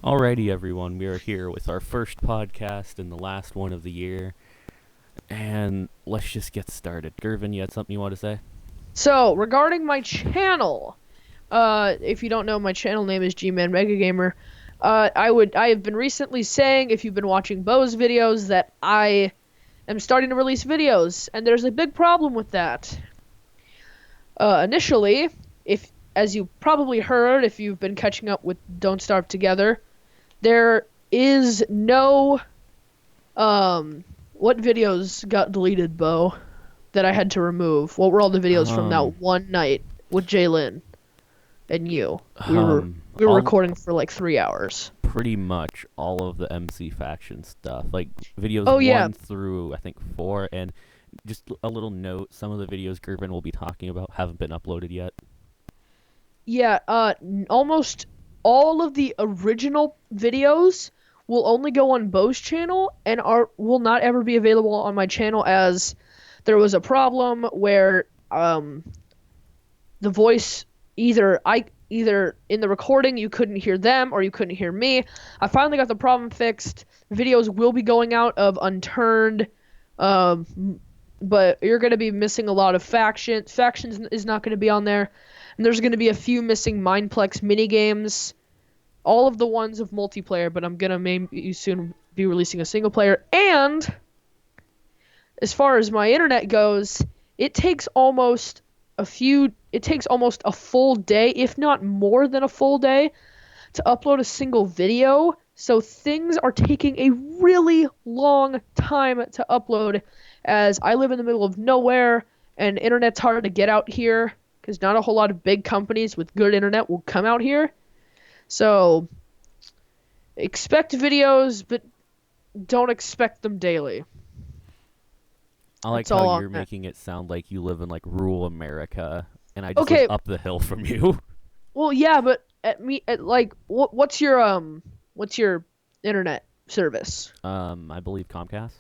Alrighty, everyone, we are here with our first podcast and the last one of the year. And let's just get started. Gervin, you had something you want to say? So, regarding my channel, if you don't know, my channel name is G-Man Mega Gamer. I have been recently saying, if you've been watching Bo's videos, that I am starting to release videos, and there's a big problem with that. Initially, as you probably heard, if you've been catching up with Don't Starve Together, there is no, what videos got deleted, Bo, that I had to remove? What were all the videos from Um, that one night with Jalen and you? We were um, we were all recording for like 3 hours. pretty much all of the MC faction stuff, like videos Oh yeah, 1 through I think 4, and just a little note: some of the videos Gervin will be talking about haven't been uploaded yet. yeah. Almost all of the original videos will only go on Bo's channel and will not ever be available on my channel, as there was a problem where the voice either in the recording you couldn't hear them or you couldn't hear me. I finally got the problem fixed. Videos will be going out of Unturned, but you're going to be missing a lot of factions. Factions is not going to be on there, and there's going to be a few missing Mindplex mini games. All of the ones of multiplayer, but I'm going to maybe soon be releasing a single player. And as far as my internet goes, it takes almost a full day, if not more than a full day, to upload a single video. So things are taking a really long time to upload, as I live in the middle of nowhere and internet's hard to get out here because not a whole lot of big companies with good internet will come out here. So expect videos, but don't expect them daily. I like That's all how on you're that. making it sound like you live in like rural America, and I just live Okay, up the hill from you. well, yeah, but what's your internet service? I believe Comcast.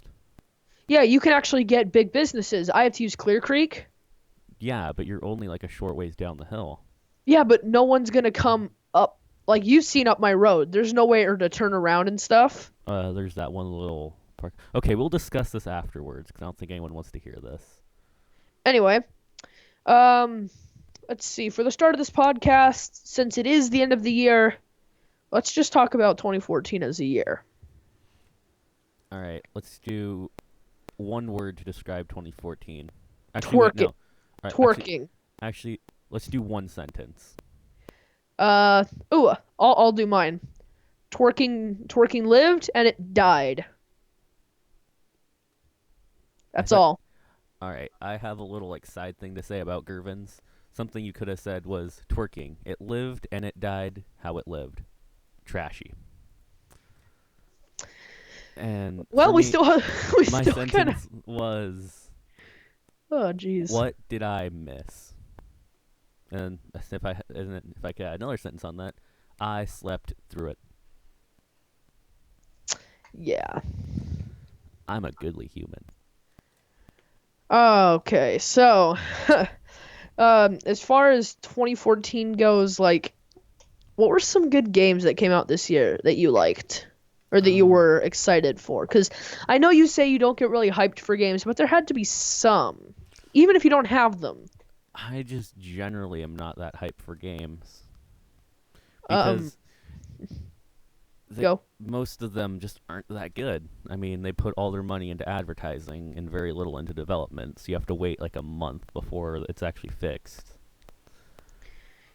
Yeah, you can actually get big businesses. I have to use Clear Creek. Yeah, but you're only like a short ways down the hill. Yeah, but no one's gonna come up. Like, you've seen up my road. There's nowhere to turn around and stuff. There's that one little park. Okay, we'll discuss this afterwards because I don't think anyone wants to hear this. Anyway, um, let's see. For the start of this podcast, since it is the end of the year, let's just talk about 2014 as a year. All right, let's do one word to describe 2014. Actually, wait, no. Twerking. All right, Twerking. actually, let's do one sentence. Uh, ooh, I'll do mine. Twerking lived and it died. I That's thought. all. All right, I have a little like side thing to say about Gervins. Something you could have said was twerking. It lived and it died how it lived. Trashy. And for Well, we me, still we my still kind of. sentence was, Oh, jeez. "What did I miss?" And if I could add another sentence on that, I slept through it. Yeah. I'm a goodly human. Okay, so, as far as 2014 goes, like, what were some good games that came out this year that you liked? Or that you Um, were excited for? Because I know you say you don't get really hyped for games, but there had to be some. Even if you don't have them. I just generally am not that hyped for games Um, because go. most of them just aren't that good. I mean, they put all their money into advertising and very little into development, so you have to wait like a month before it's actually fixed.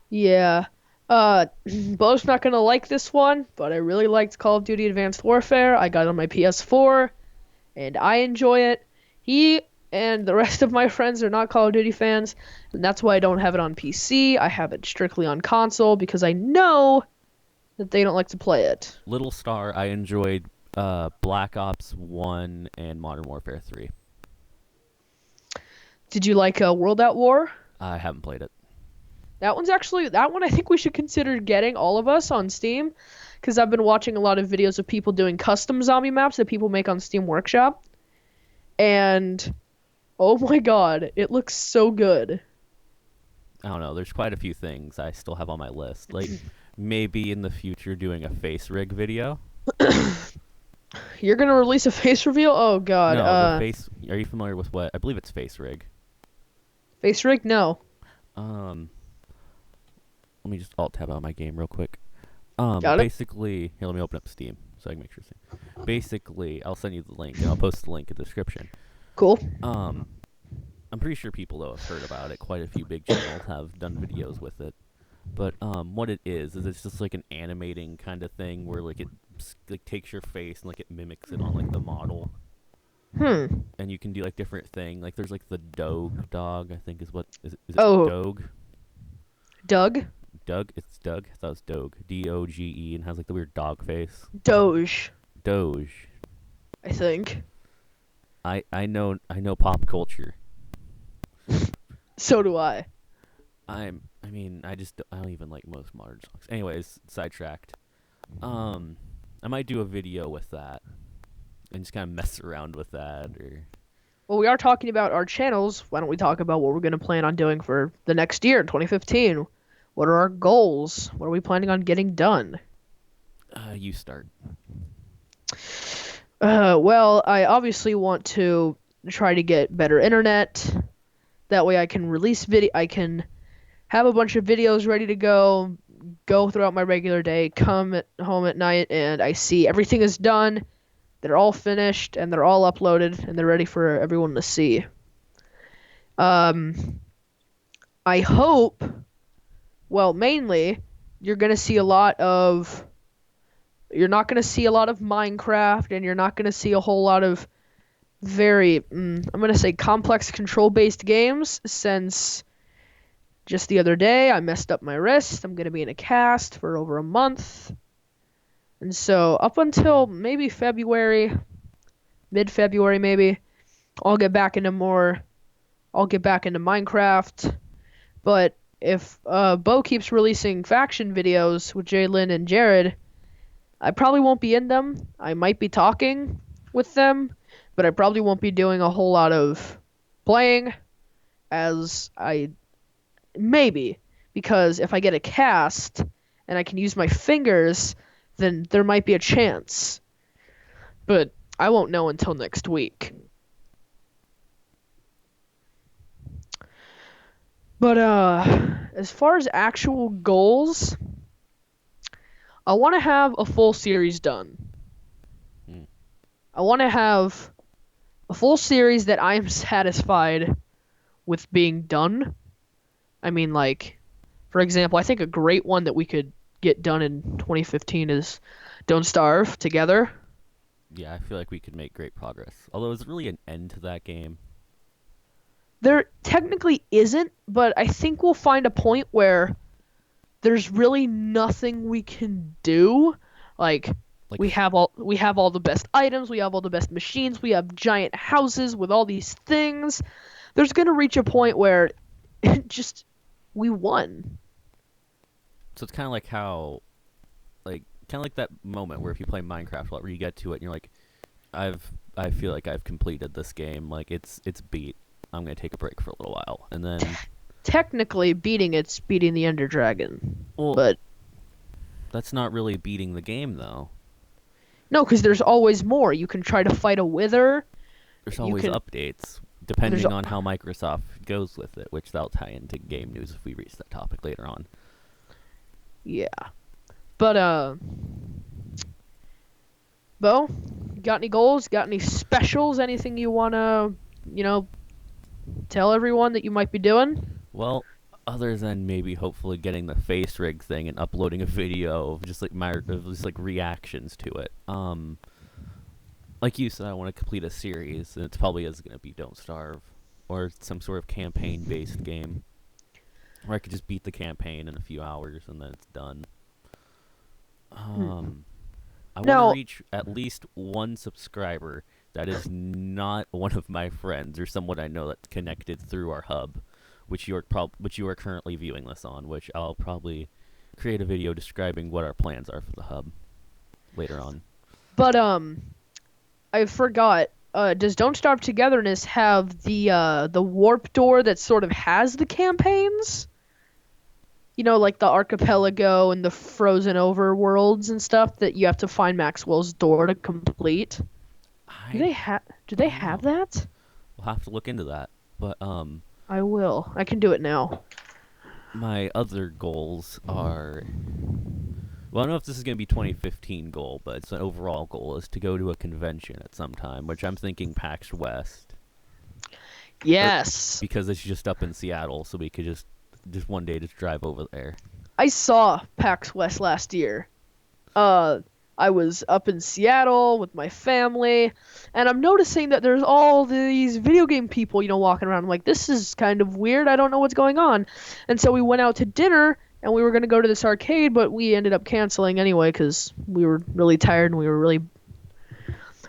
Yeah. Bo's not gonna like this one, but I really liked Call of Duty Advanced Warfare. I got it on my PS4, and I enjoy it. He and the rest of my friends are not Call of Duty fans, and that's why I don't have it on PC. I have it strictly on console because I know that they don't like to play it. Little Star, I enjoyed Black Ops 1 and Modern Warfare 3. Did you like World at War? I haven't played it. That one I think we should consider getting, all of us, on Steam, because I've been watching a lot of videos of people doing custom zombie maps that people make on Steam Workshop, and oh my god, it looks so good. I don't know. There's quite a few things I still have on my list. Like maybe in the future doing a face rig video. You're gonna release a face reveal? Oh God. No, the face. Are you familiar with what? I believe it's face rig. Face rig? No. Um, Let me just alt tab out my game real quick. Got it. Basically, here, let me open up Steam so I can make sure. Basically, I'll send you the link and I'll post the link in the description. Cool. I'm pretty sure people though have heard about it. Quite a few big channels have done videos with it. But what it is it's just like an animating kind of thing where like it like takes your face and like it mimics it on like the model. Hmm. And you can do like different thing. Like there's like the Doge dog, I think is what is it Oh. Doge? Doug? Doug? It's Doug? I thought it was Doge. Doge and has like the weird dog face. Doge, Doge. I think. I know pop culture. So do I. I don't even like most modern songs. Anyways, sidetracked. I might do a video with that and just kind of mess around with that or Well, we are talking about our channels. Why don't we talk about what we're going to plan on doing for the next year, 2015? What are our goals? What are we planning on getting done? you start. Well, I obviously want to try to get better internet. That way I can release video. I can have a bunch of videos ready to go throughout my regular day, come home at night, and I see everything is done. They're all finished, and they're all uploaded, and they're ready for everyone to see. I hope, well, mainly, you're not going to see a lot of Minecraft, and you're not going to see a whole lot of very, I'm going to say complex control-based games, since just the other day I messed up my wrist. I'm going to be in a cast for over a month. And so up until maybe February, mid-February maybe, I'll get back into Minecraft. But if Bo keeps releasing faction videos with Jalen and Jared, I probably won't be in them. I might be talking with them, but I probably won't be doing a whole lot of playing, because if I get a cast and I can use my fingers, then there might be a chance. But I won't know until next week. But as far as actual goals, I want to have a full series done. I want to have a full series that I am satisfied with being done. I mean, like, for example, I think a great one that we could get done in 2015 is Don't Starve together. Yeah, I feel like we could make great progress. Although is really an end to that game. There technically isn't, but I think we'll find a point where there's really nothing we can do. Like we have all the best items, we have all the best machines, we have giant houses with all these things. There's gonna reach a point where we won. So it's kind of like how, that moment where if you play Minecraft, where you get to it and you're like, I feel like I've completed this game. Like it's beat. I'm gonna take a break for a little while, and then technically beating the Ender Dragon. Well, but that's not really beating the game though. No, because there's always more. You can try to fight a Wither. There's always updates, depending on how Microsoft goes with it, which that'll tie into game news if we reach that topic later on. Yeah. But, Bo, got any goals? Got any specials? Anything you want to, tell everyone that you might be doing? Well, other than maybe hopefully getting the face rig thing and uploading a video of just like reactions to it. Like you said, I want to complete a series, and it's probably is going to be Don't Starve or some sort of campaign-based game where I could just beat the campaign in a few hours and then it's done. I want to reach at least one subscriber that is not one of my friends or someone I know that's connected through our hub, which you are currently viewing this on, which I'll probably create a video describing what our plans are for the hub later on. But I forgot. Does Don't Starve Togetherness have the warp door that sort of has the campaigns? like the archipelago and the frozen over worlds and stuff that you have to find Maxwell's door to complete. Do I they have do they don't have know. that? We'll have to look into that. But I will. I can do it now. my other goals are, well, I don't know if this is going to be 2015 goal, but it's an overall goal is to go to a convention at some time, which I'm thinking PAX West, or Yes. because it's just up in Seattle, so we could just one day just drive over there. I saw PAX West last year. Uh, I was up in Seattle with my family, and I'm noticing that there's all these video game people, walking around. I'm like, this is kind of weird. I don't know what's going on. And so we went out to dinner, and we were going to go to this arcade, but we ended up canceling anyway because we were really tired and we were really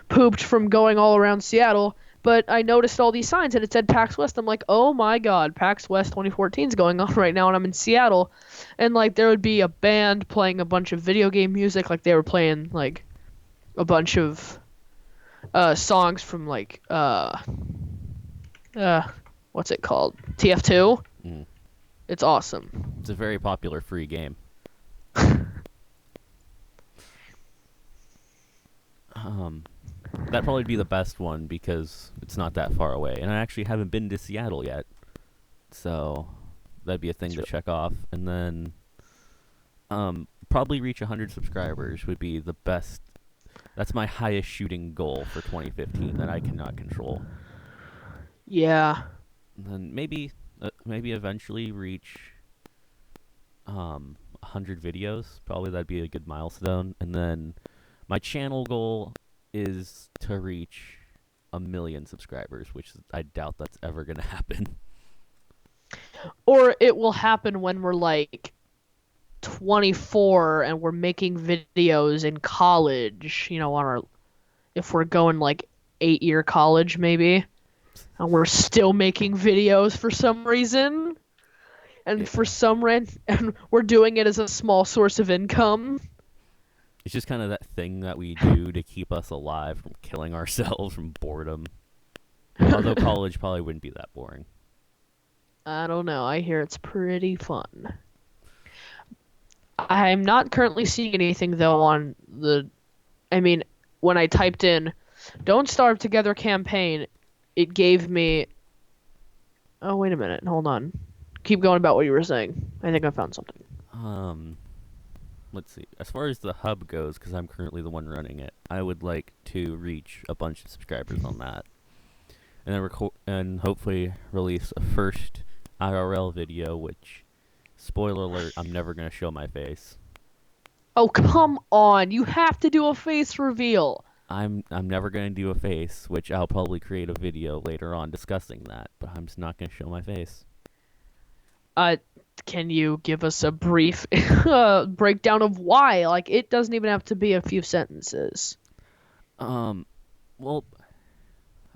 pooped from going all around Seattle. But I noticed all these signs and it said PAX West. I'm like, oh my god, PAX West 2014 is going on right now, and I'm in Seattle. And like there would be a band playing a bunch of video game music, like they were playing like a bunch of songs from like what's it called? TF2. Mm. It's awesome. It's a very popular free game. That'd probably be the best one because it's not that far away, and I actually haven't been to Seattle yet, so that'd be a thing to check off. And then, probably reach 100 subscribers would be the best. That's my highest shooting goal for 2015 that I cannot control. Yeah. And then maybe eventually reach 100 videos. Probably that'd be a good milestone. And then my channel goal is to reach 1 million subscribers, which I doubt that's ever gonna happen. Or it will happen when we're like 24 and we're making videos in college, if we're going like 8-year college maybe, and we're still making videos for some reason, and and we're doing it as a small source of income. It's just kind of that thing that we do to keep us alive from killing ourselves from boredom. Although college probably wouldn't be that boring. I don't know. I hear it's pretty fun. I'm not currently seeing anything though on when I typed in "Don't Starve Together" campaign, it gave me. Oh, wait a minute. Hold on. Keep going about what you were saying. I think I found something. Let's see. As far as the hub goes, because I'm currently the one running it, I would like to reach a bunch of subscribers on that, and then and hopefully release a first IRL video. Which, spoiler alert, I'm never gonna show my face. Oh, come on. You have to do a face reveal. I'm never gonna do a face, which I'll probably create a video later on discussing that, but I'm just not gonna show my face. Can you give us a brief breakdown of why? Like, it doesn't even have to be a few sentences. Well,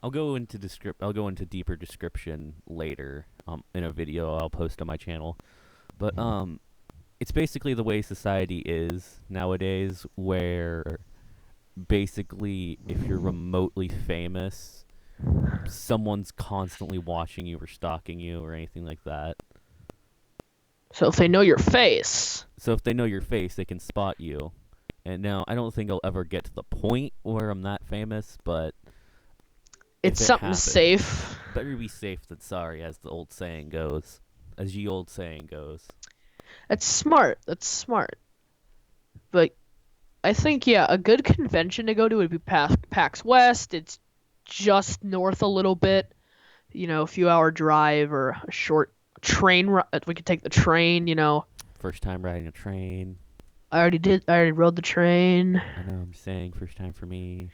I'll go into deeper description later, in a video I'll post on my channel. But, it's basically the way society is nowadays, where basically if you're remotely famous, someone's constantly watching you or stalking you or anything like that. So if they know your face. So if they know your face, they can spot you. And now, I don't think I'll ever get to the point where I'm that famous, but It's if it something happens, safe. better be safe than sorry, as the old saying goes. As ye old saying goes. That's smart. That's smart. But I think, yeah, a good convention to go to would be PAX West. It's just north a little bit. A few hour drive or a short train ride. We could take the train, First time riding a train. I already rode the train. I know, I'm saying first time for me.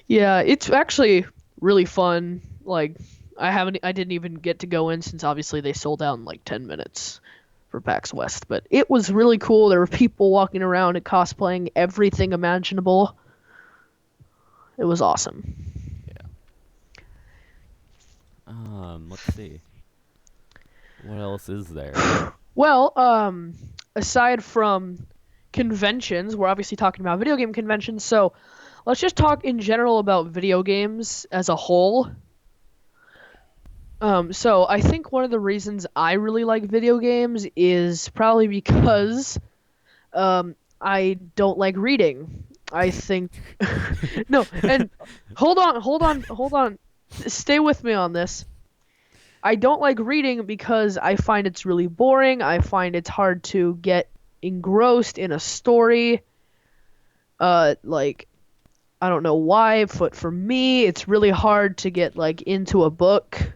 Yeah, it's actually really fun. Like, I didn't even get to go in since obviously they sold out in like 10 minutes for PAX West, but it was really cool. There were people walking around and cosplaying everything imaginable. It was awesome. Yeah. Let's see. What else is there? Well, aside from conventions, we're obviously talking about video game conventions, so let's just talk in general about video games as a whole. So I think one of the reasons I really like video games is probably because I don't like reading. I think no, and hold on. Stay with me on this. I don't like reading because I find it's really boring. I find it's hard to get engrossed in a story. Like I don't know why, but for me, it's really hard to get like into a book.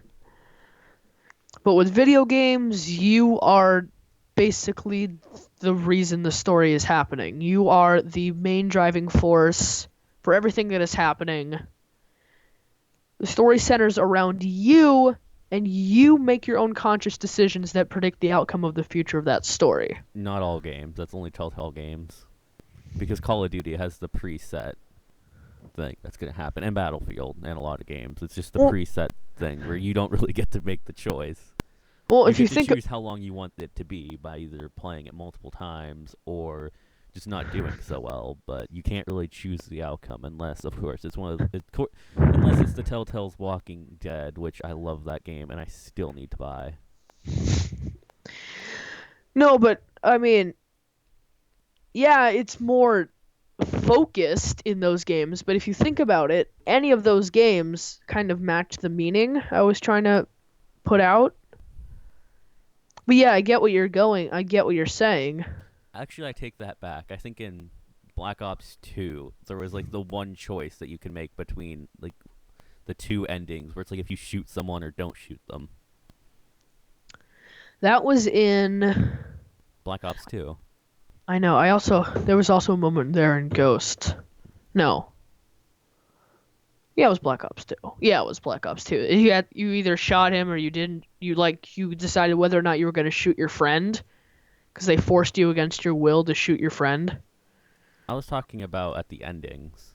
But with video games, you are basically the reason the story is happening. You are the main driving force for everything that is happening. The story centers around you, and you make your own conscious decisions that predict the outcome of the future of that story. Not all games. That's only Telltale games. Because Call of Duty has the preset thing that's going to happen, and Battlefield, and a lot of games. It's just the Well, preset thing where you don't really get to make the choice. well, You if you get to think choose how long you want it to be by either playing it multiple times or just not doing so well, but you can't really choose the outcome unless, of course, it's one of unless it's the Telltale's Walking Dead, which I love that game and I still need to buy. no, but I mean, yeah, it's more focused in those games, but if you think about it, any of those games kind of match the meaning I was trying to put out. But yeah, I get what you're saying. Actually, I take that back. I think in Black Ops 2, there was like the one choice that you can make between like the two endings, where it's like if you shoot someone or don't shoot them. That was in Black Ops 2. I know, there was also a moment there in Ghost. No. Yeah, it was Black Ops 2. Yeah, it was Black Ops 2. You either shot him or you didn't. You decided whether or not you were going to shoot your friend because they forced you against your will to shoot your friend. I was talking about at the endings.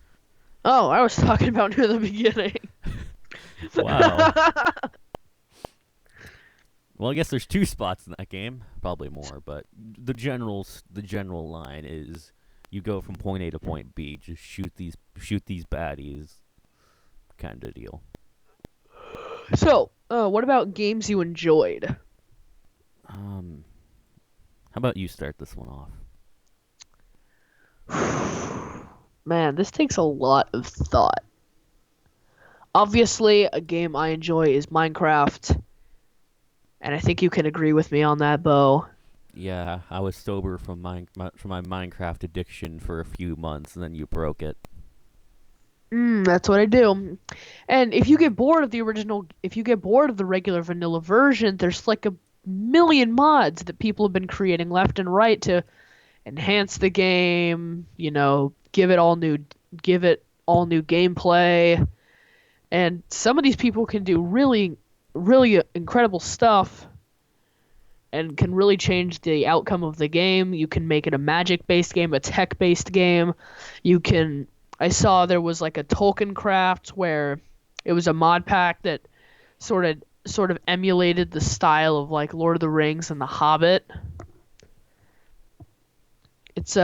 Oh, I was talking about near the beginning. Wow. Well, I guess there's two spots in that game, probably more, but the general line is you go from point A to point B, just shoot these baddies, kind of deal. So, what about games you enjoyed? Um, how about you start this one off? Man, this takes a lot of thought. Obviously, a game I enjoy is Minecraft, and I think you can agree with me on that, Bo. Yeah, I was sober from from my Minecraft addiction for a few months, and then you broke it. That's what I do. And if you get bored of the regular vanilla version, there's like a million mods that people have been creating left and right to enhance the game, give it all new gameplay. And some of these people can do really, really incredible stuff and can really change the outcome of the game. You can make it a magic-based game, a tech-based game. You can. I saw there was like a Tolkien Craft where it was a mod pack that sort of emulated the style of like Lord of the Rings and The Hobbit. It's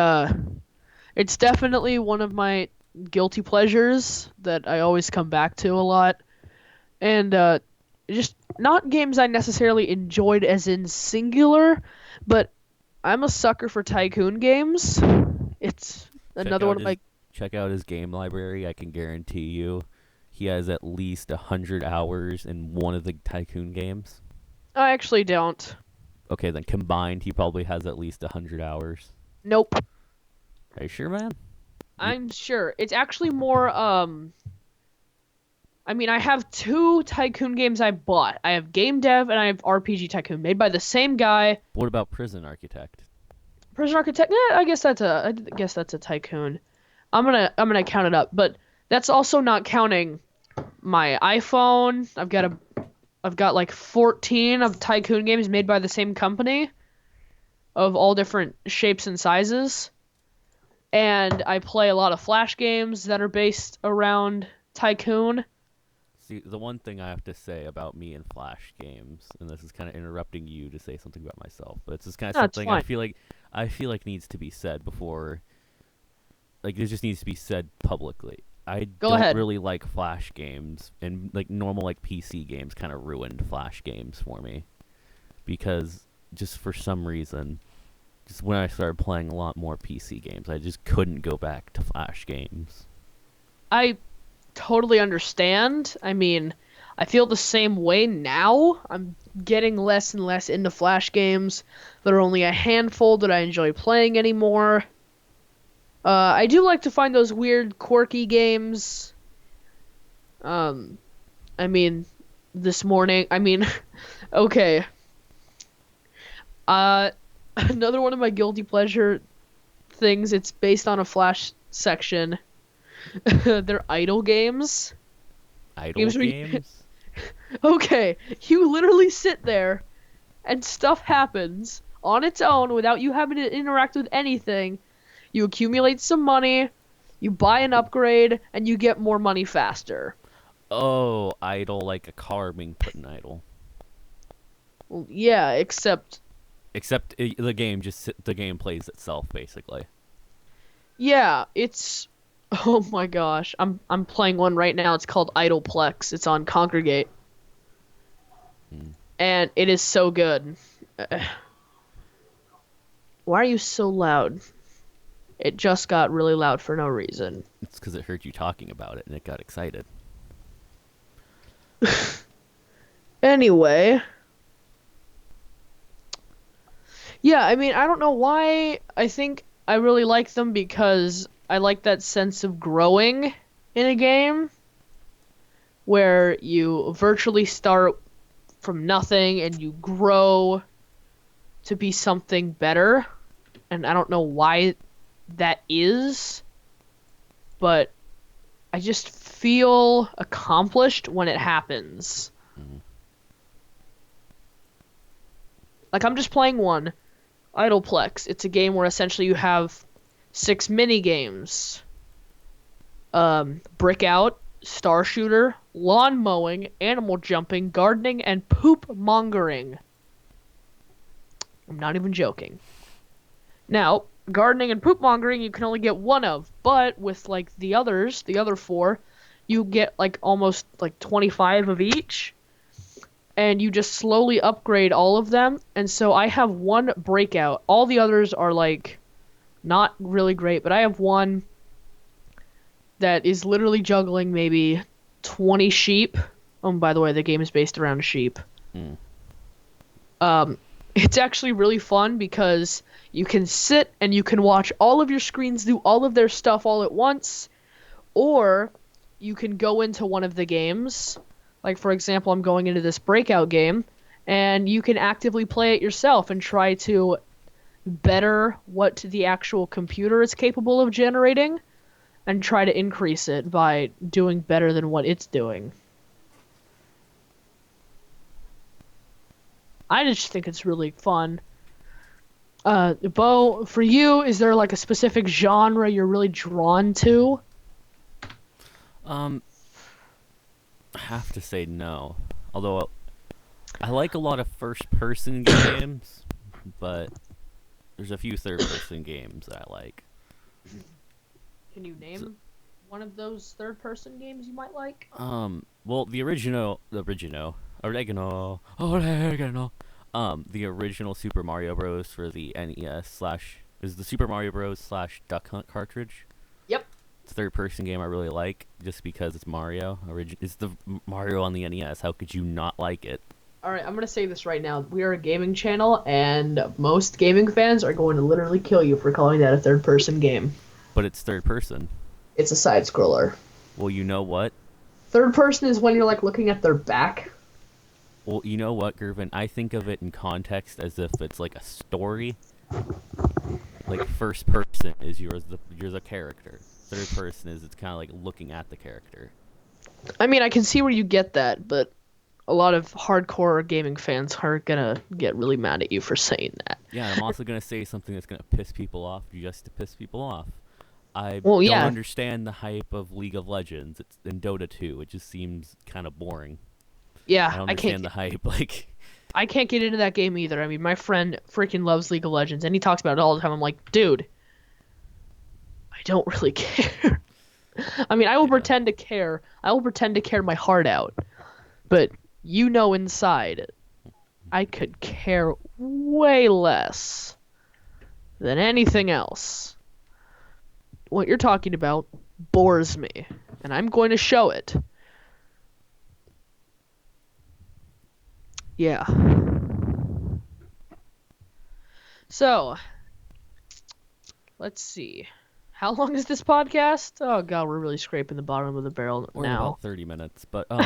it's definitely one of my guilty pleasures that I always come back to a lot. And just not games I necessarily enjoyed as in singular, but I'm a sucker for tycoon games. It's Check another one out of his my. check out his game library. I can guarantee you, he has at least 100 hours in one of the Tycoon games. I actually don't. Okay, then combined, he probably has at least 100 hours. Nope. Are you sure, man? You, I'm sure. It's actually more I mean, I have two tycoon games I bought. I have Game Dev and I have RPG Tycoon, made by the same guy. what about Prison Architect? Prison Architect. I guess that's a tycoon. I'm gonna count it up, but that's also not counting my iPhone. I've got like 14 of tycoon games made by the same company of all different shapes and sizes. And I play a lot of Flash games that are based around tycoon. See, the one thing I have to say about me and Flash games, and this is kind of interrupting you to say something about myself, but it's just kind of No, it's something fine. I feel like needs to be said before, like it just needs to be said publicly. I Go don't ahead. really like Flash games, and like normal like PC games kind of ruined Flash games for me because just for some reason, just when I started playing a lot more PC games, I just couldn't go back to Flash games. I totally understand. I mean, I feel the same way now. I'm getting less and less into Flash games. There are only a handful that I enjoy playing anymore. I do like to find those weird, quirky games. Um, I mean, this morning, okay. Uh, Another one of my guilty pleasure things, it's based on a Flash section. They're idle games. Idle Games where games? okay, you literally sit there and stuff happens on its own without you having to interact with anything. You accumulate some money, you buy an upgrade, and you get more money faster. Oh, idle like a car being put in idle. Well, yeah, except Except the game plays itself basically. yeah, it's oh my gosh. I'm playing one right now. It's called Idleplex. It's on Congregate. Hmm. And it is so good. Uh, Why are you so loud? It just got really loud for no reason. It's because it heard you talking about it and it got excited. Anyway, yeah, I mean, I don't know why. I think I really like them because I like that sense of growing in a game where you virtually start from nothing and you grow to be something better. And I don't know why that is, but I just feel accomplished when it happens. Hmm. Like, I'm just playing one, Idleplex. It's a game where essentially you have 6 mini games. Brick out, star shooter, lawn mowing, animal jumping, gardening, and poop mongering. I'm not even joking. Now, gardening and poop mongering you can only get one of, but with like the others, the other 4, you get like almost like 25 of each. And you just slowly upgrade all of them. And so I have one breakout. All the others are like not really great, but I have one that is literally juggling maybe 20 sheep. Oh, by the way, the game is based around sheep. Hmm. It's actually really fun because you can sit and you can watch all of your screens do all of their stuff all at once, or you can go into one of the games. Like, for example, I'm going into this breakout game, and you can actively play it yourself and try to better what the actual computer is capable of generating and try to increase it by doing better than what it's doing. I just think it's really fun. Bo, for you, is there like a specific genre you're really drawn to? I have to say no. Although I like a lot of first-person games, but there's a few third-person games that I like. Can you name one of those third-person games you might like? Well, the original, the original Super Mario Bros. For the NES slash is the Super Mario Bros. Slash Duck Hunt cartridge. Yep. It's a third-person game I really like, just because it's Mario. It's the Mario on the NES. How could you not like it? Alright, I'm gonna say this right now. We are a gaming channel, and most gaming fans are going to literally kill you for calling that a third-person game. But it's third-person. It's a side-scroller. Well, you know what? Third-person is when you're, like, looking at their back. Well, you know what, Gervin? I think of it in context as if it's like a story. Like first person is you're the character. Third person is it's kind of like looking at the character. I mean, I can see where you get that, but a lot of hardcore gaming fans are gonna get really mad at you for saying that. Yeah, I'm also gonna say something that's gonna piss people off just to piss people off. I Well, don't yeah. understand the hype of League of Legends. It's in Dota 2. It just seems kind of boring. Yeah, I don't understand the hype. Like, I can't get into that game either. I mean, my friend freaking loves League of Legends, and he talks about it all the time. I'm like, dude, I don't really care. I mean, I will Yeah. pretend to care. I will pretend to care my heart out. But inside, I could care way less than anything else. What you're talking about bores me, and I'm going to show it. Yeah. So, let's see. How long is this podcast? Oh god, we're really scraping the bottom of the barrel We're at now. about 30 minutes, but well,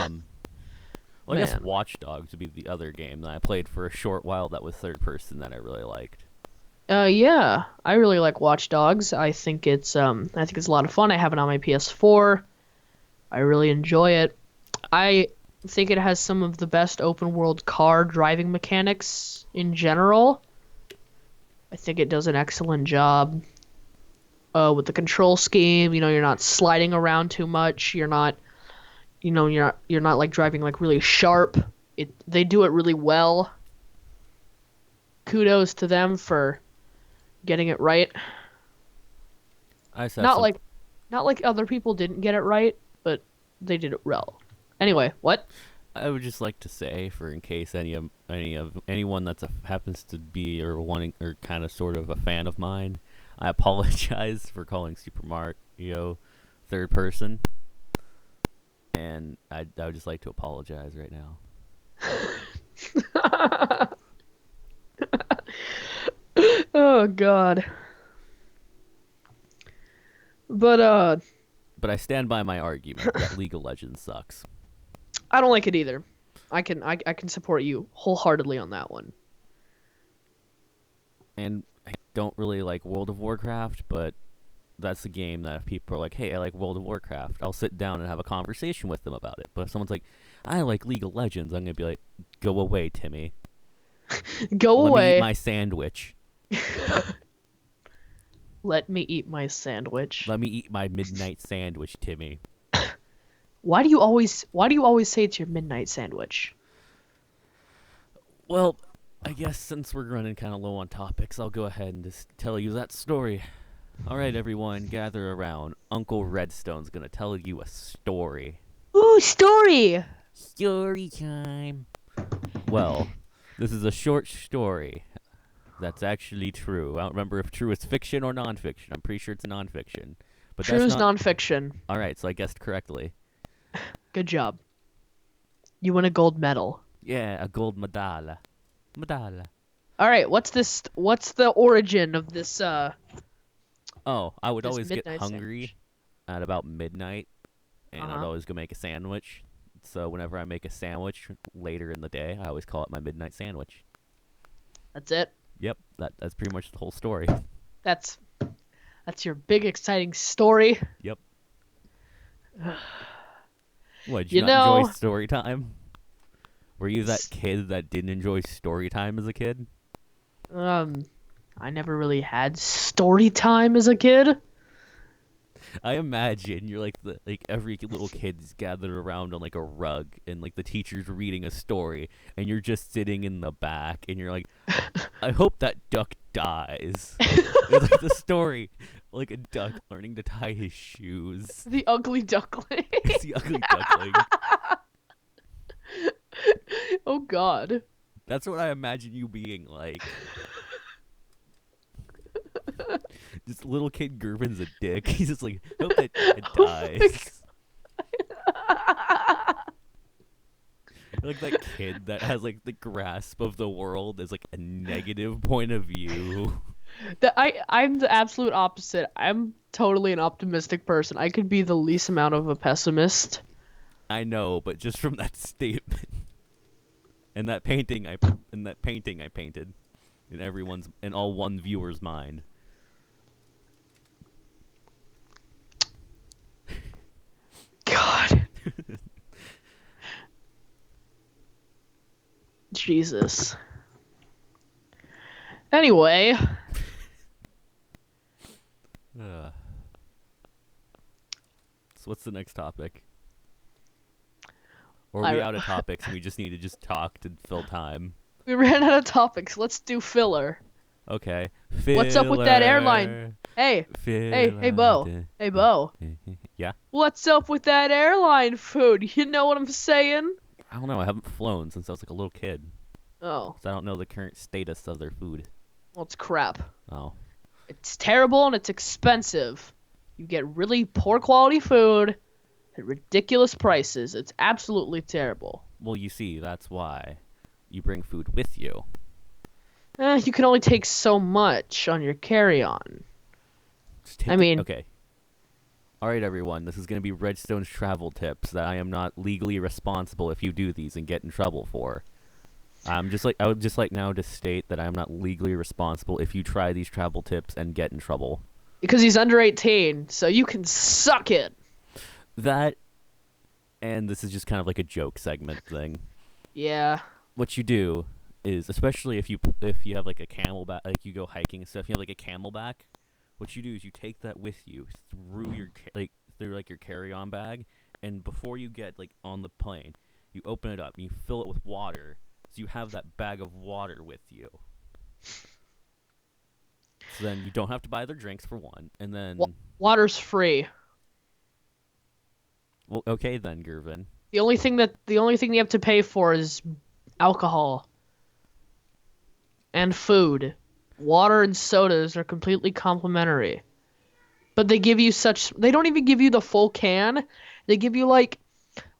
I guess Man. Watch Dogs would be the other game that I played for a short while that was third person that I really liked. Yeah, I really like Watch Dogs. I think it's a lot of fun. I have it on my PS4. I really enjoy it. I think it has some of the best open world car driving mechanics in general. I think it does an excellent job with the control scheme. You know, you're not sliding around too much. You're not like driving like really sharp. They do it really well. Kudos to them for getting it right. I just have Not some. like not like other people didn't get it right, but they did it well. Anyway, what? I would just like to say, for in case anyone that happens to be or wanting or kind of sort of a fan of mine, I apologize for calling Super Mario third person, and I would just like to apologize right now. Oh god. But But I stand by my argument that League of Legends sucks. I don't like it either. I can support you wholeheartedly on that one. And I don't really like World of Warcraft, but that's a game that if people are like, hey, I like World of Warcraft, I'll sit down and have a conversation with them about it. But if someone's like, I like League of Legends, I'm going to be like, go away, Timmy. Go Let me eat away. my sandwich. Let me eat my sandwich. Let me eat my midnight sandwich, Timmy. Why do you always say it's your midnight sandwich? Well, I guess since we're running kind of low on topics, I'll go ahead and just tell you that story. All right, everyone, gather around. Uncle Redstone's going to tell you a story. Ooh, story. Story time. Well, this is a short story that's actually true. I don't remember if true is fiction or nonfiction. I'm pretty sure it's nonfiction. But that's True's not. nonfiction. All right, so I guessed correctly. Good job. You win a gold medal. Yeah, a gold medalla. Medalla. All right, what's the origin of this Oh, I would this always get midnight hungry sandwich? at about midnight, and I'd Uh-huh. always go make a sandwich. So whenever I make a sandwich later in the day, I always call it my midnight sandwich. That's it. Yep, that's pretty much the whole story. That's that's your big exciting story. Yep. What, did you You not enjoy know, story time? Were you that kid that didn't enjoy story time as a kid? um I never really had story time as a kid. I imagine you're like every little kid's gathered around on like a rug and like the teacher's reading a story and you're just sitting in the back and you're like, I hope that duck dies. It's like the story, like a duck learning to tie his shoes. The ugly duckling. It's the ugly duckling. Oh god. That's what I imagine you being like. This little kid Gervin's a dick. He's just like, hope that dad Oh my dies. Like that kid that has like the grasp of the world as like a negative point of view. I'm the absolute opposite. I'm totally an optimistic person. I could be the least amount of a pessimist. I know, but just from that statement and that painting I painted in all one viewer's mind. God. Jesus. Anyway, Ugh. So what's the next topic? Or are we out of topics and we just need to just talk to fill time? we ran out of topics. Let's do filler. Okay. What's up with that airline? Filler. Hey, hey, Filler. Bo. Hey, Bo. Yeah? What's up with that airline food? You know what I'm saying? I don't know. I haven't flown since I was like a little kid, Oh, so I don't know the current status of their food. well, it's crap. Oh. It's terrible and it's expensive. You get really poor quality food at ridiculous prices. It's absolutely terrible. Well, you see, that's why you bring food with you. You can only take so much on your carry-on. Just take I mean, okay. All right, everyone. This is going to be Redstone's travel tips that I am not legally responsible if you do these and get in trouble for. I would just like now to state that I am not legally responsible if you try these travel tips and get in trouble. because he's under 18, so you can suck it. That, and this is just kind of like a joke segment thing. Yeah. What you do is, especially if you have like a camelback, like you go hiking and stuff, you have like a camelback. What you do is you take that with you through your through your carry-on bag, and before you get like on the plane, you open it up and you fill it with water, so you have that bag of water with you. So then you don't have to buy their drinks for one, and then Water's free. well, okay then, Gervin. The only thing you have to pay for is alcohol and food. Water and sodas are completely complimentary. But they don't even give you the full can. They give you like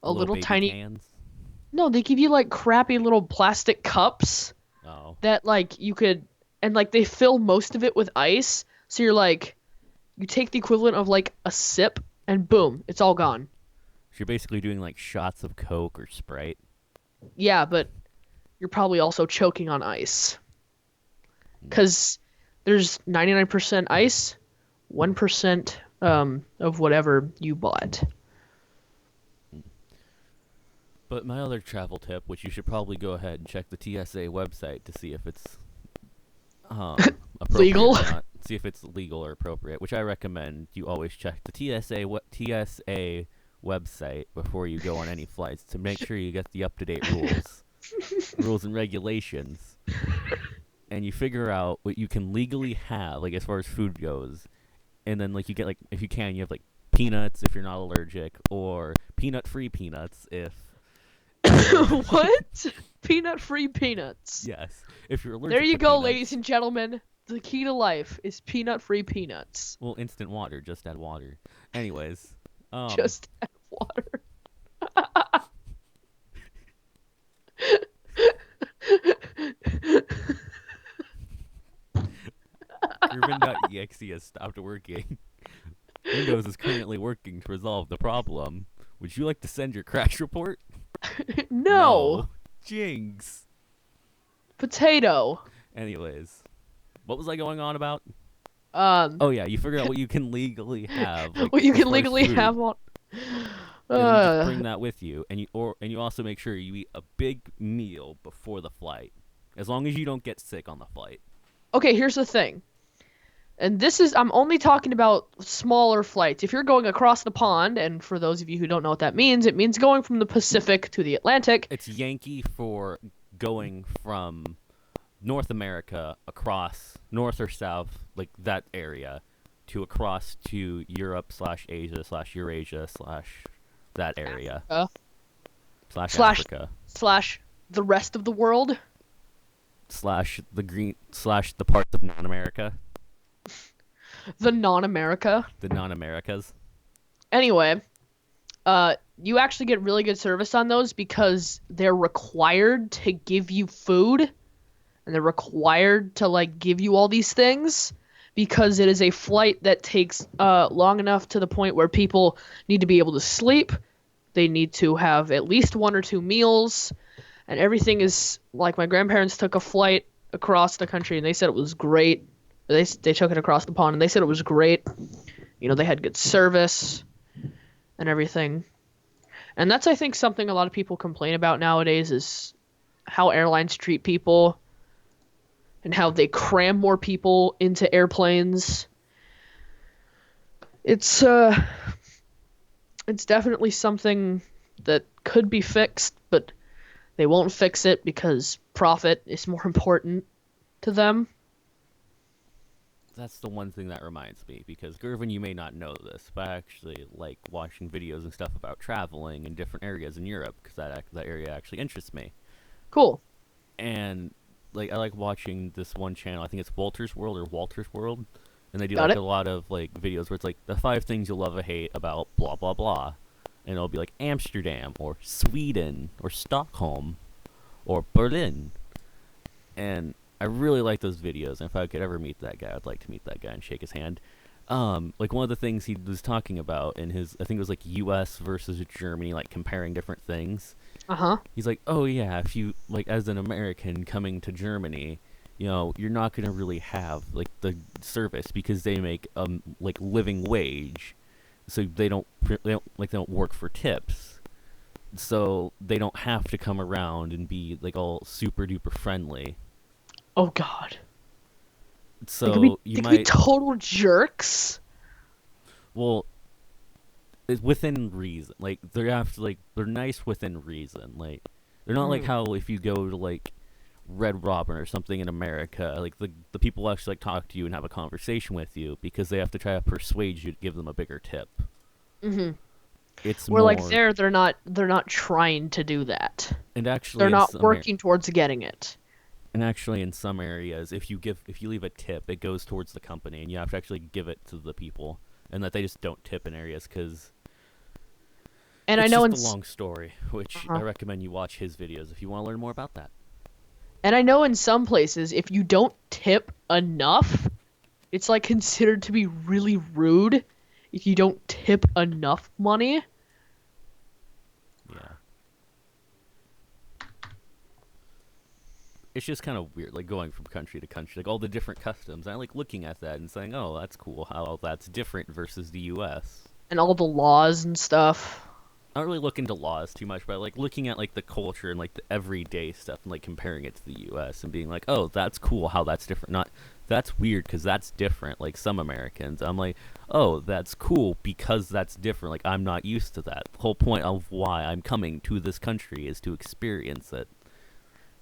a little baby tiny cans. No, they give you like crappy little plastic cups Oh, that like you could and like they fill most of it with ice. So you take the equivalent of like a sip and boom, it's all gone. so you're basically doing like shots of Coke or Sprite. Yeah, but you're probably also choking on ice. Cuz there's 99% ice, 1% of whatever you bought. But my other travel tip, which you should probably go ahead and check the TSA website to see if it's appropriate Legal? or not. See if it's legal or appropriate, which I recommend you always check the TSA website before you go on any flights to make sure you get the up-to-date rules and regulations, and you figure out what you can legally have, like as far as food goes, and then like you get like if you can, you have like peanuts if you're not allergic, or peanut-free peanuts if. What? Peanut-free peanuts. Yes, if you're allergic. There you to go, peanuts, ladies and gentlemen. The key to life is peanut-free peanuts. well, instant water, just add water. Anyways, Just add water. Urban.exe has stopped working. Windows is currently working to resolve the problem. Would you like to send your crash report? No. Jinx. Potato. Anyways, what was I going on about? Um, Oh yeah, you figure out what you can legally have. Like, what you as can far as legally food, have on. and then you just bring Uh, that with you, and you also make sure you eat a big meal before the flight, as long as you don't get sick on the flight. okay, here's the thing. And I'm only talking about smaller flights. If you're going across the pond, and for those of you who don't know what that means, it means going from the Pacific to the Atlantic. It's Yankee for going from North America across north or south, like that area, to across to Europe/Asia/Eurasia/ that area Slash- Africa The rest of the world. the parts of non-America, The non-America. the non-Americas. Anyway, you actually get really good service on those because they're required to give you food, and they're required to like give you all these things because it is a flight that takes long enough to the point where people need to be able to sleep. They need to have at least 1 or 2 meals, and everything is like my grandparents took a flight across the country and they said it was great. They took it across the pond and they said it was great. You know, they had good service and everything. And that's, I think, something a lot of people complain about nowadays is how airlines treat people and how they cram more people into airplanes. It's definitely something that could be fixed, but they won't fix it because profit is more important to them. that's the one thing that reminds me, because Gervin, you may not know this, but I actually like watching videos and stuff about traveling in different areas in Europe, because that area actually interests me. Cool. And like I like watching this one channel. I think it's Woltersworld, and they do Got like it. a lot of like videos where it's like the 5 things you'll love or hate about blah blah blah, and it'll be like Amsterdam or Sweden or Stockholm or Berlin, and I really like those videos. And if I could ever meet that guy, I'd like to meet that guy and shake his hand. Like one of the things he was talking about in his, I think it was like U.S. versus Germany, like comparing different things. Uh-huh. He's like, oh yeah, if you like as an American coming to Germany, you're not gonna really have like the service because they make like living wage, so they don't work for tips, so they don't have to come around and be like all super duper friendly. Oh God. So you They could be might, total jerks. well, it's within reason. Like they're nice within reason. Like they're not like Mm. how if you go to like Red Robin or something in America, like the people actually like talk to you and have a conversation with you because they have to try to persuade you to give them a bigger tip. Mm-hmm. It's Where like more, they're not trying to do that. and They're actually in not some working towards getting it. and actually in some areas, if you leave a tip, it goes towards the company, and you have to actually give it to the people, and that they just don't tip in areas because And I it's know just in a long story. Which I uh recommend you watch his videos if you want to learn more about that. and I know in some places if you don't tip enough, it's like considered to be really rude if you don't tip enough money. Yeah. It's just kind of weird, like going from country to country, like all the different customs. I like looking at that and saying, "Oh, that's cool. How that's different versus the U.S." And all the laws and stuff. I don't really look into laws too much, but I like looking at like the culture and like the everyday stuff and like comparing it to the U.S. and being like, "Oh, that's cool. How that's different." Not that's weird because that's different. Like some Americans, I'm like, "Oh, that's cool because that's different." Like I'm not used to that. The whole point of why I'm coming to this country is to experience it.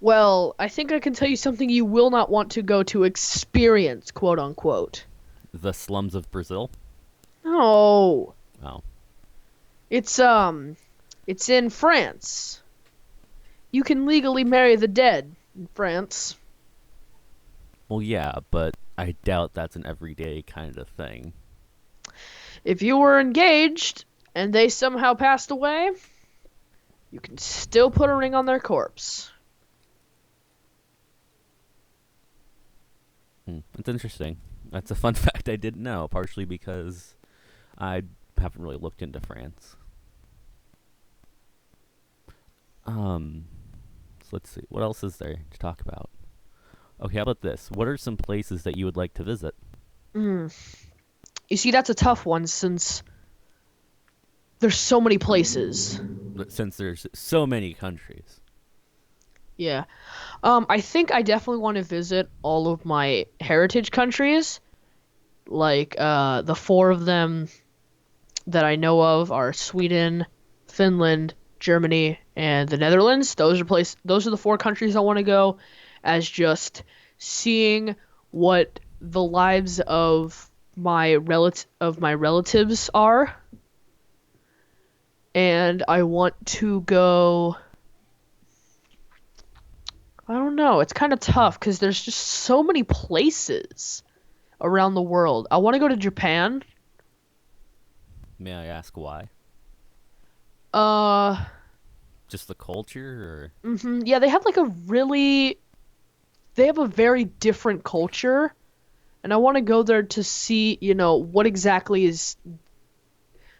Well, I think I can tell you something you will not want to go to experience, quote unquote. The slums of Brazil. No. Oh, It's it's in France. You can legally marry the dead in France. well, yeah, but I doubt that's an everyday kind of thing. If you were engaged and they somehow passed away, you can still put a ring on their corpse. That's interesting. That's a fun fact I didn't know, partially because I haven't really looked into France. So let's see. What else is there to talk about? Okay, how about this? What are some places that you would like to visit? Mm. You see, that's a tough one since there's so many places. Since there's so many countries. Yeah. I think I definitely want to visit all of my heritage countries. Like, the four of them that I know of are Sweden, Finland, Germany, and the Netherlands. Those are the four countries I want to go, as just seeing what the lives of my relatives are. And I want to go. I don't know. It's kind of tough because there's just so many places around the world. I want to go to Japan. May I ask why? Uh, Just the culture, yeah, they have a very different culture, and I want to go there to see, what exactly is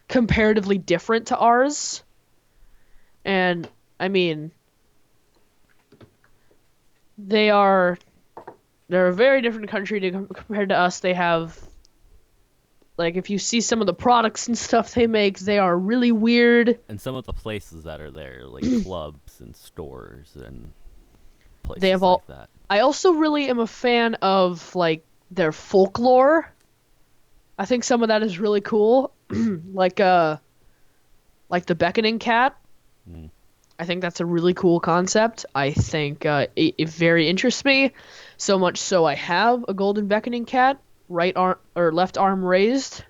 comparatively different to ours. And I mean, they're a very different country compared to us. They have, like, if you see some of the products and stuff they make, they are really weird. and some of the places that are there, like clubs and stores and They places have all. like that. I also really am a fan of like their folklore. I think some of that is really cool. like like the beckoning cat. Mm. I think that's a really cool concept. I think it very interests me, so much so I have a golden beckoning cat. right arm or left arm raised.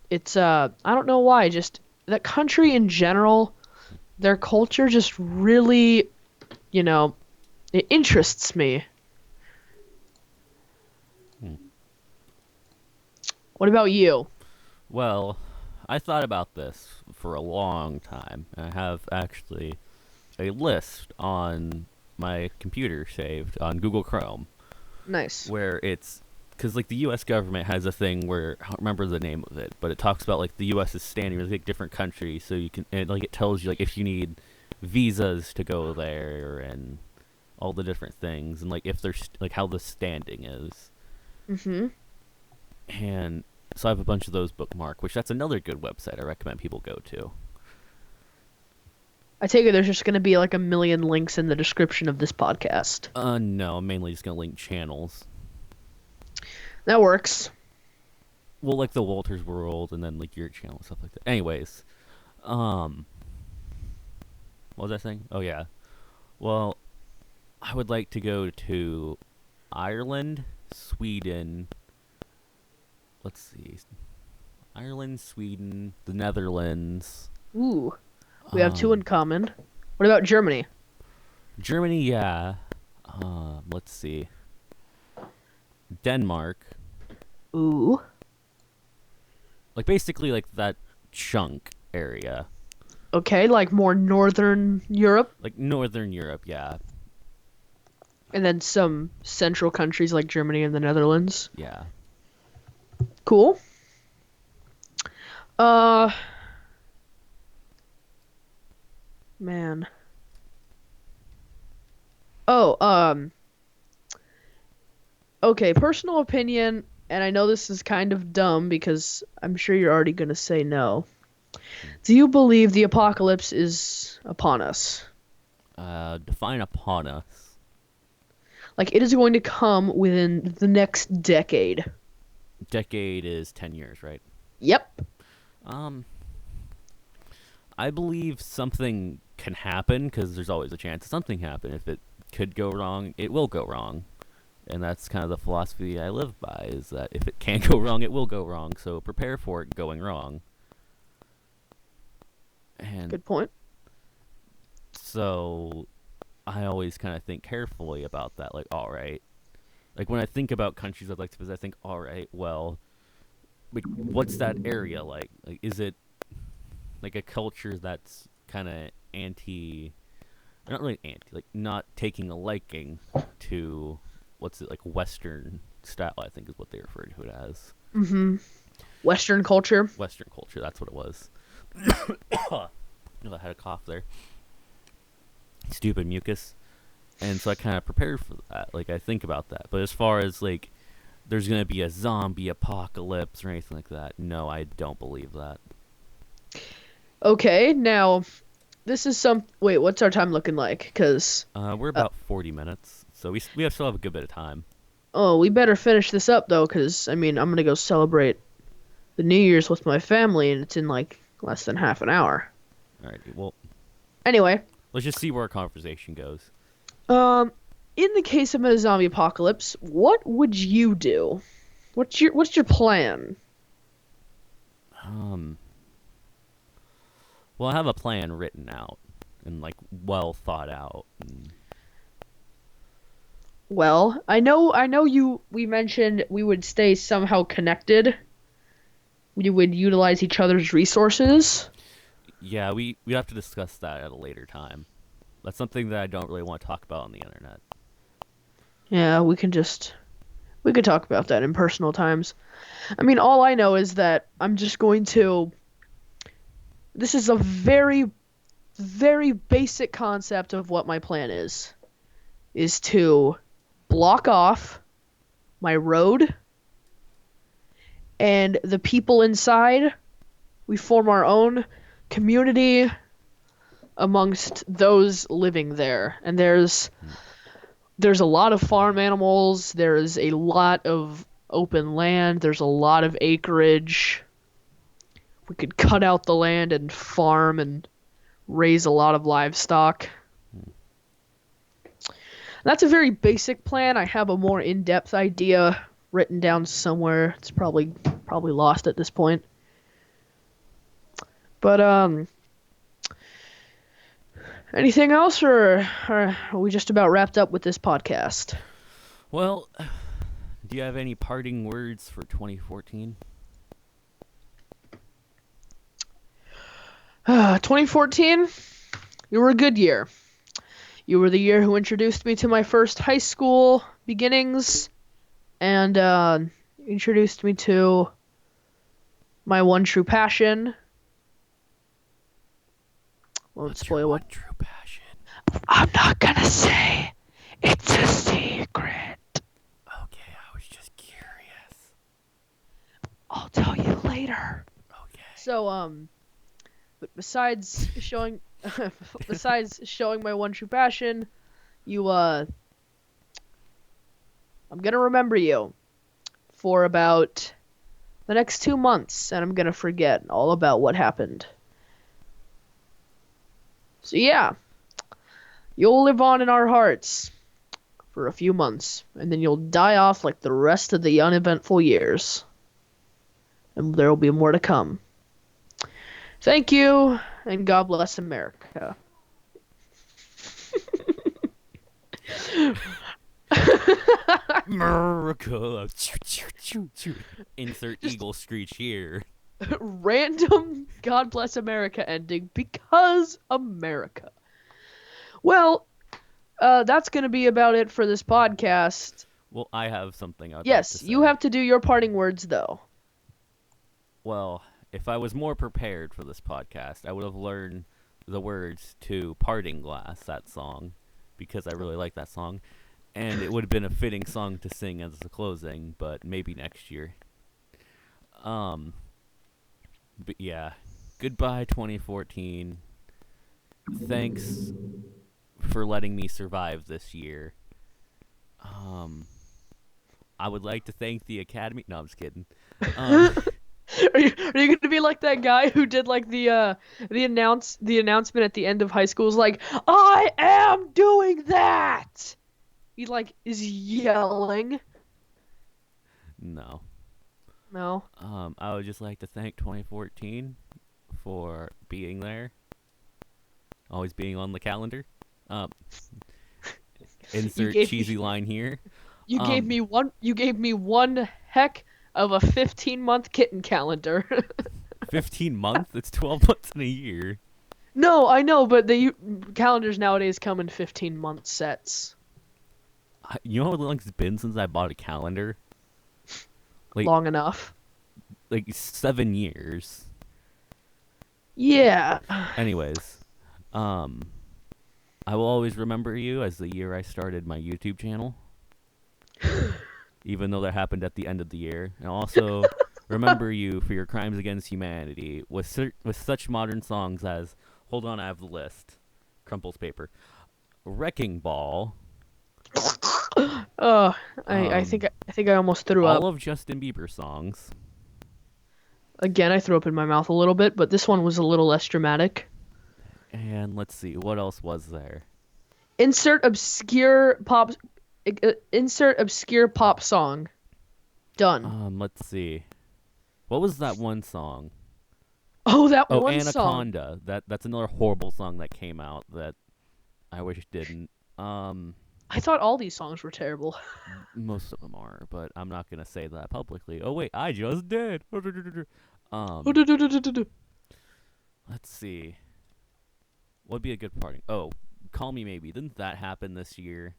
It's I don't know why, just that country in general, their culture just really, you know, it interests me. Hmm. What about you? Well, I thought about this for a long time. I have actually a list on my computer saved on Google Chrome Nice. where it's because like the U.S. government has a thing where I don't remember the name of it, but it talks about like the U.S. is standing with like different countries, so you can like it tells you like if you need visas to go there and all the different things, and like if there's like how the standing is, Mm-hmm. and so I have a bunch of those bookmarked, which that's another good website I recommend people go to. I take it there's just going to be like a million links in the description of this podcast. No, I'm mainly just gonna link channels. That works. Well, like the Woltersworld and then like your channel and stuff like that. Anyways, um, what was I saying? Oh yeah. Well, I would like to go to Ireland, Sweden. Let's see, Ireland, Sweden, the Netherlands. Ooh, we have two in Um, common. What about Germany? Germany, yeah. Let's see, Denmark. Ooh. Like basically like that chunk area, Okay, like more northern Europe, like Northern Europe, yeah, and then some central countries like Germany and the Netherlands. yeah. Cool. Uh, man. Oh, okay, personal opinion, and I know this is kind of dumb because I'm sure you're already gonna say no. Do you believe the apocalypse is upon us? Define upon us. Like, it is going to come within the next decade. Decade is 10 years, right? Yep. Um, I believe something can happen because there's always a chance of something happen. If it could go wrong, it will go wrong, and that's kind of the philosophy I live by. Is that if it can't go wrong, it will go wrong. So prepare for it going wrong. And Good point. so I always kind of think carefully about that. Like, all right, like when I think about countries I'd like to visit, I think, all right, well, like, what's that area like? Like, is it like a culture that's kind of anti, not really anti, like not taking a liking to what's it like Western style? I think is what they refer to it as. Mm-hmm. Western culture. Western culture. That's what it was. I had a cough there. Stupid mucus. And so I kind of prepare for that. Like I think about that. But as far as like there's gonna be a zombie apocalypse or anything like that, no, I don't believe that. Okay, now this is some. Wait, what's our time looking like? Cause We're about 40 minutes, so we still have a good bit of time. oh, we better finish this up though, cause I mean I'm gonna go celebrate the New Year's with my family, and it's in like less than half an hour. All right. Well, Anyway, let's just see where our conversation goes. um, in the case of a zombie apocalypse, what would you do? What's your plan? Um. Well, I have a plan written out and like well thought out. And Well, I know you. We mentioned we would stay somehow connected. We would utilize each other's resources. yeah, we have to discuss that at a later time. That's something that I don't really want to talk about on the internet. Yeah, we could talk about that in personal times. I mean, all I know is that I'm just going to. This is a very, very basic concept of what my plan is to block off my road and the people inside. We form our own community amongst those living there. And there's a lot of farm animals, there's a lot of open land, there's a lot of acreage. We could cut out the land and farm and raise a lot of livestock. That's a very basic plan. I have a more in-depth idea written down somewhere. It's probably lost at this point. But anything else, or are we just about wrapped up with this podcast? Well, do you have any parting words for 2014? 2014, you were a good year. You were the year who introduced me to my first high school beginnings, and introduced me to my one true passion. Won't What's spoil your what. one true passion? I'm not gonna say. It's a secret. Okay, I was just curious. I'll tell you later. Okay. So, but besides showing, besides showing my one true passion, I'm gonna remember you for about the next 2 months, and I'm gonna forget all about what happened. So yeah, you'll live on in our hearts for a few months, and then you'll die off like the rest of the uneventful years. And there will be more to come. Thank you, and God bless America. America. Insert Just eagle screech here. random God bless America ending because America. Well, that's going to be about it for this podcast. Well, I have something I'd like to Yes, say. you have to do your parting words, though. Well, if I was more prepared for this podcast, I would have learned the words to Parting Glass, that song, because I really like that song. And it would have been a fitting song to sing as the closing, but maybe next year. But yeah, goodbye 2014. Thanks for letting me survive this year. I would like to thank the Academy. No, I'm just kidding. Are you gonna be like that guy who did like the announcement at the end of high school is like, I am doing that? He like is yelling. No. No. I would just like to thank 2014 for being there, always being on the calendar. Insert cheesy line here. You gave me one. You gave me one heck of a 15-month kitten calendar. 15 months? It's 12 months in a year. No, I know, but the calendars nowadays come in 15-month sets. You know how long it's been since I bought a calendar? Like, long enough. Like 7 years. Yeah. Anyways, I will always remember you as the year I started my YouTube channel. Even though that happened at the end of the year. And I'll also remember you for your crimes against humanity with such modern songs as, hold on, I have the list. Crumples paper. Wrecking Ball. Oh, I think I almost threw up. All of Justin Bieber songs. Again, I threw up in my mouth a little bit, but this one was a little less dramatic. And let's see, what else was there? Insert obscure pop song. Done. Let's see. What was that one song? Oh, that one song. Anaconda. That's another horrible song that came out that I wish didn't. I thought all these songs were terrible. Most of them are, but I'm not gonna say that publicly. Oh wait, I just did. Let's see. What'd be a good party? Oh, Call Me Maybe. Didn't that happen this year?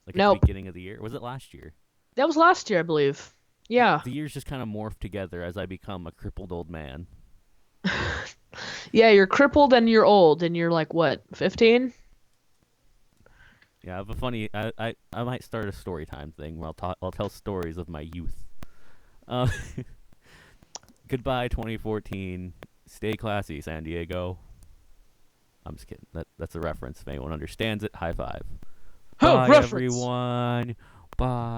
Like at the beginning of the year? Or was it last year? That was last year, I believe. Yeah. The years just kind of morphed together as I become a crippled old man. Yeah, you're crippled and you're old, and you're like what, 15? Yeah, I have a funny. I might start a story time thing where I'll tell stories of my youth. Goodbye, 2014. Stay classy, San Diego. I'm just kidding. That's a reference. If anyone understands it, high five. Oh, Bye, reference. everyone. Bye.